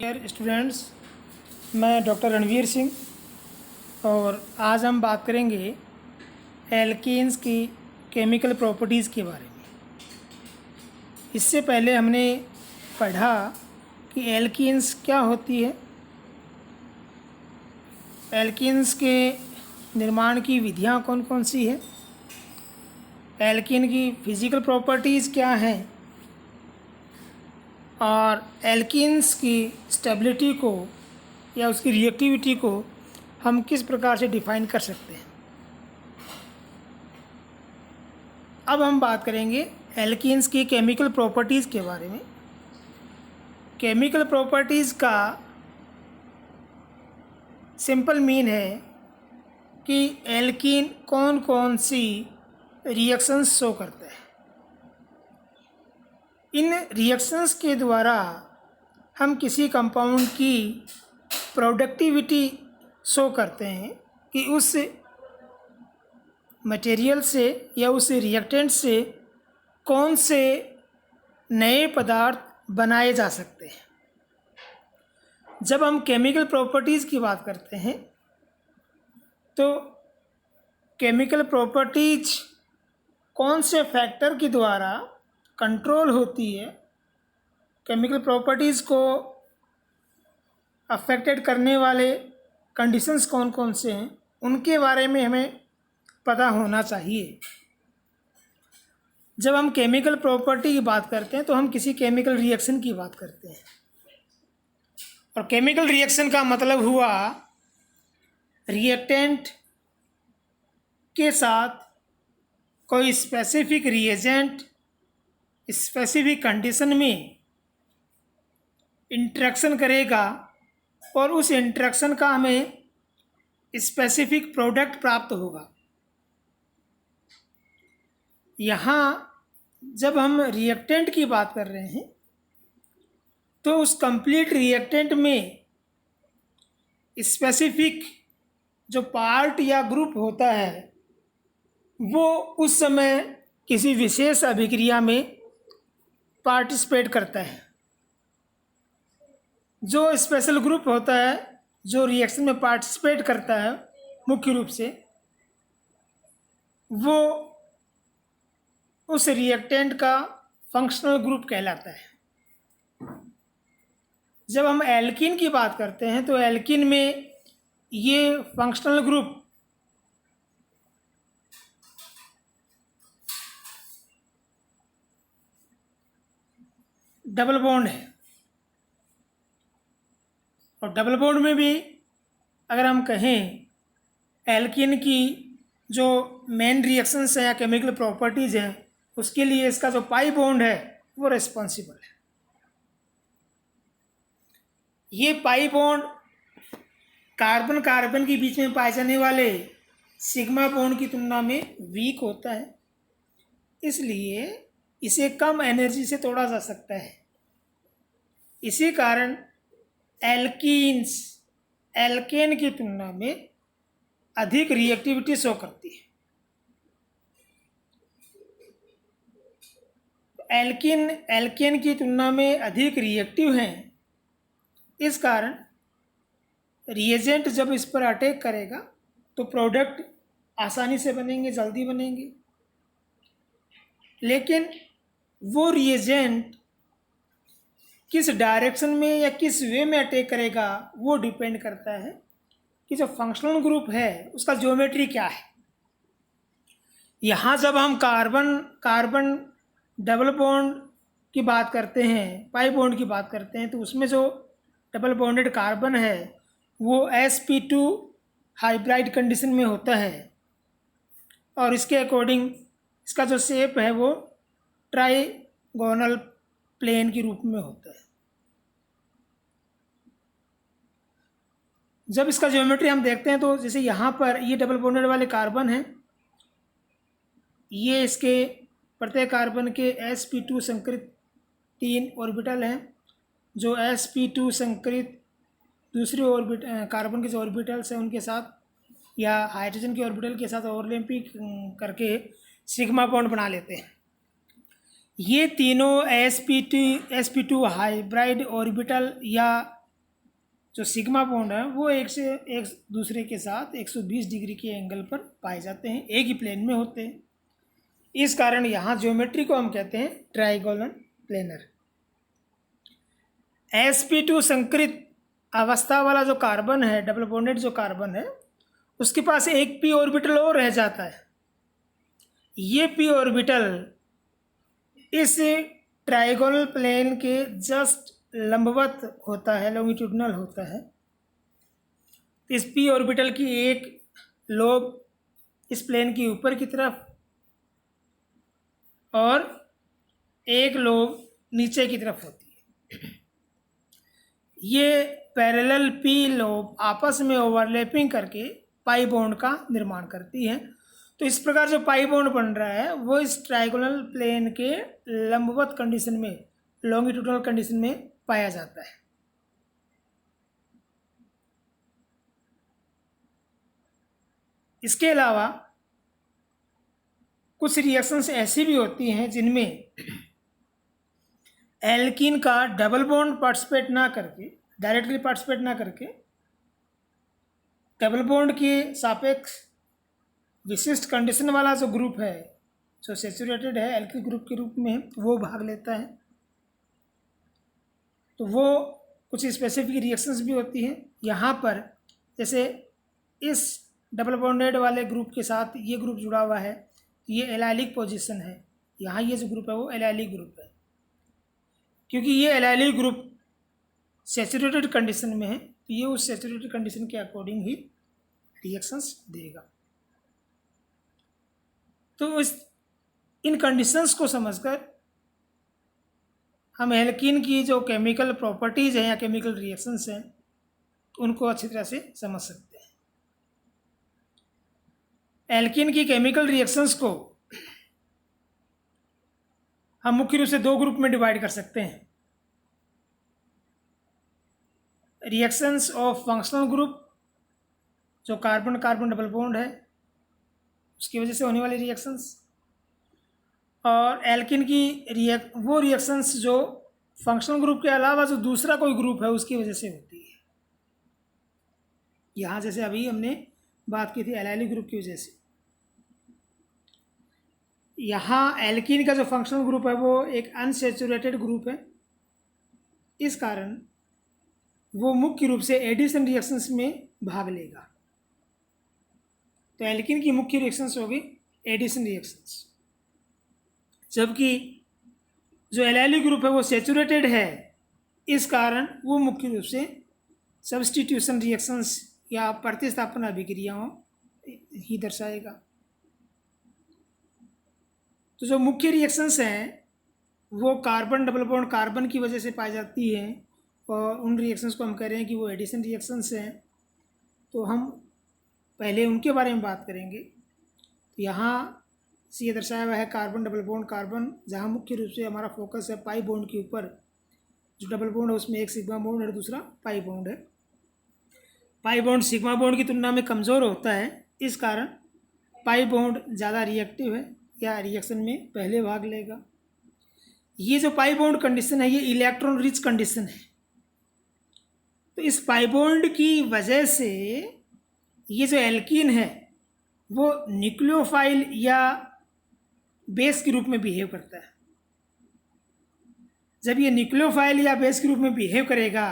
Dear students, मैं doctor Ranveer Singh और आज हम बात करेंगे एल्कीन्स की केमिकल प्रॉपर्टीज़ के बारे में। इससे पहले हमने पढ़ा कि एल्कीन्स क्या होती है, एल्कीन्स के निर्माण की विधियां कौन कौन सी है, एल्कीन की फिज़िकल प्रॉपर्टीज़ क्या हैं और एल्कीन्स की स्टेबिलिटी को या उसकी रिएक्टिविटी को हम किस प्रकार से डिफ़ाइन कर सकते हैं। अब हम बात करेंगे एल्कीन्स की केमिकल प्रॉपर्टीज़ के बारे में। केमिकल प्रॉपर्टीज़ का सिंपल मीन है कि एल्कीन कौन कौन सी रिएक्शंस शो करता है। इन रिएक्शंस के द्वारा हम किसी कंपाउंड की प्रोडक्टिविटी शो करते हैं कि उस मटेरियल से या उस रिएक्टेंट से कौन से नए पदार्थ बनाए जा सकते हैं। जब हम केमिकल प्रॉपर्टीज़ की बात करते हैं तो केमिकल प्रॉपर्टीज कौन से फैक्टर के द्वारा कंट्रोल होती है, केमिकल प्रॉपर्टीज़ को अफेक्टेड करने वाले कंडीशंस कौन कौन से हैं, उनके बारे में हमें पता होना चाहिए। जब हम केमिकल प्रॉपर्टी की बात करते हैं तो हम किसी केमिकल रिएक्शन की बात करते हैं, और केमिकल रिएक्शन का मतलब हुआ रिएक्टेंट के साथ कोई स्पेसिफिक रिएजेंट स्पेसिफिक कंडीशन में इंटरेक्शन करेगा और उस इंटरेक्शन का हमें स्पेसिफिक प्रोडक्ट प्राप्त होगा। यहाँ जब हम रिएक्टेंट की बात कर रहे हैं तो उस कंप्लीट रिएक्टेंट में स्पेसिफिक जो पार्ट या ग्रुप होता है वो उस समय किसी विशेष अभिक्रिया में पार्टिसिपेट करता है। जो स्पेशल ग्रुप होता है जो रिएक्शन में पार्टिसिपेट करता है मुख्य रूप से, वो उस रिएक्टेंट का फंक्शनल ग्रुप कहलाता है। जब हम एल्कीन की बात करते हैं तो एल्कीन में ये फंक्शनल ग्रुप डबल बॉन्ड है, और डबल बॉन्ड में भी अगर हम कहें एल्कीन की जो मेन रिएक्शंस हैं या केमिकल प्रॉपर्टीज़ हैं उसके लिए इसका जो पाई बॉन्ड है वो रिस्पॉन्सिबल है। ये पाई बॉन्ड कार्बन कार्बन के बीच में पाए जाने वाले सिग्मा बॉन्ड की तुलना में वीक होता है, इसलिए इसे कम एनर्जी से तोड़ा जा सकता है। इसी कारण एल्कीन्स एल्केन की तुलना में अधिक रिएक्टिविटी शो करती है। एल्केन की तुलना में अधिक रिएक्टिव हैं, इस कारण रिएजेंट जब इस पर अटैक करेगा तो प्रोडक्ट आसानी से बनेंगे, जल्दी बनेंगे। लेकिन वो रिएजेंट किस डायरेक्शन में या किस वे में अटैक करेगा वो डिपेंड करता है कि जो फंक्शनल ग्रुप है उसका ज्योमेट्री क्या है। यहाँ जब हम कार्बन डबल बॉन्ड की बात करते हैं, पाई बॉन्ड की बात करते हैं, तो उसमें जो डबल बॉन्डेड कार्बन है वो sp2 हाइब्राइड कंडीशन में होता है, और इसके अकॉर्डिंग इसका जो शेप है वो ट्राइगोनल प्लेन के रूप में होता है। जब इसका ज्योमेट्री हम देखते हैं तो जैसे यहाँ पर ये डबल बॉन्डेड वाले कार्बन हैं, ये इसके प्रत्येक कार्बन के sp2 संकरित 3 ऑर्बिटल हैं। जो sp2 संकरित दूसरे कार्बन के जो ऑर्बिटल्स हैं उनके साथ या हाइड्रोजन के ऑर्बिटल के साथ ओवरलैपिंग करके सिग्मा बॉन्ड बना लेते हैं। ये तीनों sp2 हाइब्राइड ऑर्बिटल या जो सिग्मा बॉन्ड है वो एक से एक दूसरे के साथ 120 डिग्री के एंगल पर पाए जाते हैं, एक ही प्लेन में होते हैं। इस कारण यहाँ ज्योमेट्री को हम कहते हैं ट्राइगोनल प्लेनर। sp2 संकरित अवस्था वाला जो कार्बन है, डबल बॉन्डेड जो कार्बन है, उसके पास एक p ऑर्बिटल और रह जाता है। ये p ऑर्बिटल इस ट्राइगोनल प्लेन के जस्ट लंबवत होता है, लॉन्गिट्यूडनल होता है। इस p ऑर्बिटल की एक लोब इस प्लेन की ऊपर की तरफ और एक लोब नीचे की तरफ होती है। ये पैरेलल p लोब आपस में ओवरलैपिंग करके पाई बॉन्ड का निर्माण करती हैं। तो इस प्रकार जो पाई बॉन्ड बन रहा है वो इस ट्राइगोनल प्लेन के लंबवत कंडीशन में, लॉन्गिट्यूडनल कंडीशन में पाया जाता है। इसके अलावा कुछ रिएक्शंस ऐसी भी होती हैं जिनमें एल्कीन का डबल बॉन्ड पार्टिसिपेट ना करके, डायरेक्टली पार्टिसिपेट ना करके, डबल बॉन्ड के सापेक्ष विशिष्ट कंडीशन वाला जो ग्रुप है, जो सैचुरेटेड है एल्किल ग्रुप के रूप में, वो भाग लेता है। तो वो कुछ स्पेसिफिक रिएक्शंस भी होती हैं। यहाँ पर जैसे इस डबल बॉन्डेड वाले ग्रुप के साथ ये ग्रुप जुड़ा हुआ है, ये एलाइलिक पोजीशन है। यहाँ ये जो ग्रुप है वो एलाइलिक ग्रुप है, क्योंकि ये एलाइलिक ग्रुप सैचुरेटेड कंडीशन में है, तो ये उस सैचुरेटेड कंडीशन के अकॉर्डिंग ही रिएक्शंस देगा। तो इन कंडीशंस को समझकर हम एल्कीन की जो केमिकल प्रॉपर्टीज़ हैं या केमिकल रिएक्शंस हैं उनको अच्छी तरह से समझ सकते हैं। एल्कीन की केमिकल रिएक्शंस को हम मुख्य रूप से दो ग्रुप में डिवाइड कर सकते हैं। रिएक्शंस ऑफ फंक्शनल ग्रुप, जो कार्बन कार्बन डबल बॉन्ड है उसकी वजह से होने वाली रिएक्शंस, और एल्कीन की वो रिएक्शंस जो फंक्शनल ग्रुप के अलावा जो दूसरा कोई ग्रुप है उसकी वजह से होती है। यहाँ जैसे अभी हमने बात की थी एलाइलिक ग्रुप की वजह से। यहाँ एल्कीन का जो फंक्शनल ग्रुप है वो एक अनसैचुरेटेड ग्रुप है, इस कारण वो मुख्य रूप से एडिशन रिएक्शंस में भाग लेगा। तो एल्कीन की मुख्य रिएक्शंस होगी एडिशन रिएक्शंस, जबकि जो एलाइलिक ग्रुप है वो सैचुरेटेड है, इस कारण वो मुख्य रूप से सब्स्टिट्यूशन रिएक्शंस या प्रतिस्थापन अभिक्रियाओं ही दर्शाएगा। तो जो मुख्य रिएक्शंस हैं वो कार्बन डबल बॉन्ड कार्बन की वजह से पाई जाती हैं, और उन रिएक्शंस को हम कह रहे हैं कि वो एडिशन रिएक्शंस हैं। तो हम पहले उनके बारे में बात करेंगे। तो यहाँ से ये दर्शाया हुआ है कार्बन डबल बॉन्ड कार्बन, जहाँ मुख्य रूप से हमारा फोकस है पाई बॉन्ड के ऊपर। जो डबल बॉन्ड है उसमें एक सिग्मा बॉन्ड और दूसरा पाई बॉन्ड है। पाई बॉन्ड सिग्मा बॉन्ड की तुलना में कमज़ोर होता है, इस कारण पाई बॉन्ड ज़्यादा रिएक्टिव है या रिएक्शन में पहले भाग लेगा। ये जो पाई बॉन्ड कंडीशन है ये इलेक्ट्रॉन रिच कंडीशन है। तो इस पाई बॉन्ड की वजह से ये जो एल्कीन है वो न्यूक्लियोफाइल या बेस के रूप में बिहेव करता है। जब ये न्यूक्लियोफाइल या बेस के रूप में बिहेव करेगा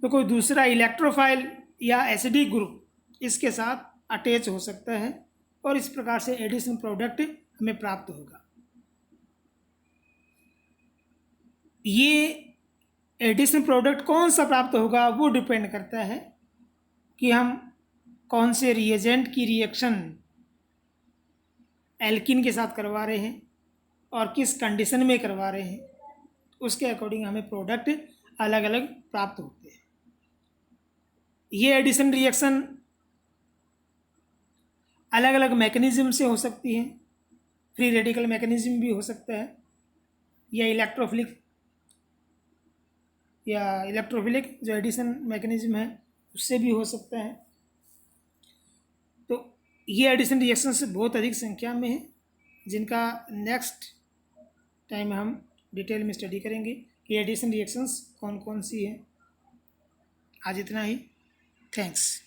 तो कोई दूसरा इलेक्ट्रोफाइल या एसिडिक ग्रुप इसके साथ अटैच हो सकता है, और इस प्रकार से एडिशन प्रोडक्ट हमें प्राप्त होगा। ये एडिशन प्रोडक्ट कौन सा प्राप्त होगा वो डिपेंड करता है कि हम कौन से रिएजेंट की रिएक्शन एल्कीन के साथ करवा रहे हैं और किस कंडीशन में करवा रहे हैं। उसके अकॉर्डिंग हमें प्रोडक्ट अलग अलग प्राप्त होते हैं। ये एडिशन रिएक्शन अलग अलग मैकेनिज्म से हो सकती है। फ्री रेडिकल मैकेनिज्म भी हो सकता है, या इलेक्ट्रोफिलिक जो एडिशन मैकेनिज्म है उससे भी हो सकता है। तो ये एडिशन रिएक्शंस बहुत अधिक संख्या में है, जिनका नेक्स्ट टाइम हम डिटेल में स्टडी करेंगे कि एडिशन रिएक्शंस कौन कौन सी हैं। आज इतना ही। थैंक्स।